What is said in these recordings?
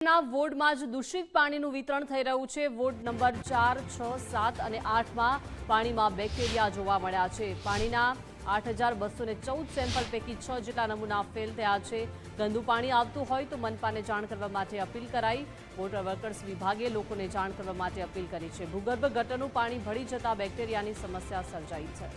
બેક્ટેરિયાના વોર્ડમાં જ દૂષિત પાણીનું વિતરણ થઈ રહ્યું છે। વોર્ડ નંબર 4, 6, 7 અને 8માં પાણીમાં બેક્ટેરિયા જોવા મળ્યા છે। પાણીના 8,214 સેમ્પલ પૈકી 6 જેટલા નમૂના ફેલ થયા છે। ગંદુ પાણી આવતું હોય તો મનપાને જાણ કરવા માટે અપીલ કરાઈ। વોટર વર્કર્સ વિભાગે લોકોને જાણ કરવા માટે અપીલ કરી છે। ભૂગર્ભ ગટરનું પાણી ભળી જતા બેક્ટેરિયાની સમસ્યા સર્જાઈ છે।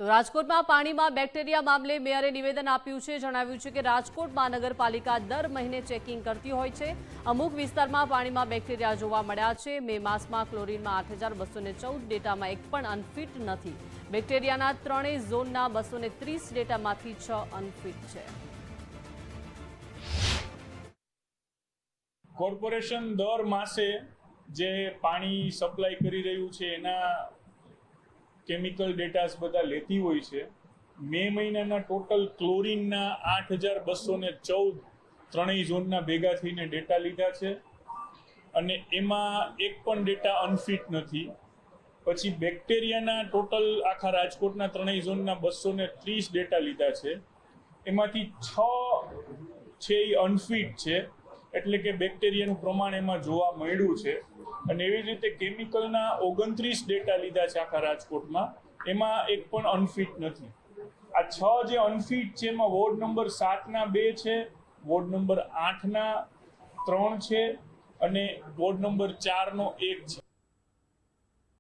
તો રાજકોટમાં પાણીમાં બેક્ટેરિયા મામલે મેયરે નિવેદન આપ્યું છે। જણાવ્યું છે કે રાજકોટ મહાનગરપાલિકા દર મહિને ચેકિંગ કરતી હોય છે। અમુક વિસ્તારમાં પાણીમાં બેક્ટેરિયા જોવા મળ્યા છે। મે માસમાં ક્લોરીનમાં 8,214 ડેટામાં એક પણ અનફિટ નથી। બેક્ટેરિયાના ત્રણેય ઝોનના 230 ડેટામાંથી 6 અનફિટ છે। કોર્પોરેશન દર માસે જે પાણી સપ્લાય કરી રહ્યું છે એના કેમિકલ ડેટાસ બધા લેતી હોય છે। મે મહિનાના ટોટલ ક્લોરીનના 8,214 ત્રણેય ઝોનના ભેગા થઈને ડેટા લીધા છે અને એમાં એક પણ ડેટા અનફિટ નથી। પછી બેક્ટેરિયાના ટોટલ આખા રાજકોટના ત્રણેય ઝોનના 230 ડેટા લીધા છે। એમાંથી 6 છે એ અનફિટ છે, એટલે કે બેક્ટેરિયાનું પ્રમાણ એમાં જોવા મળ્યું છે। અને એવી રીતે કેમિકલના 29 ડેટા લીધા છે આખા રાજકોટમાં, એમાં એક પણ અનફિટ નથી। આ 6 જે અનફિટ છે એમાં વોર્ડ નંબર 7ના 2 છે, વોર્ડ નંબર 8ના 3 છે અને વોર્ડ નંબર 4નો 1 છે।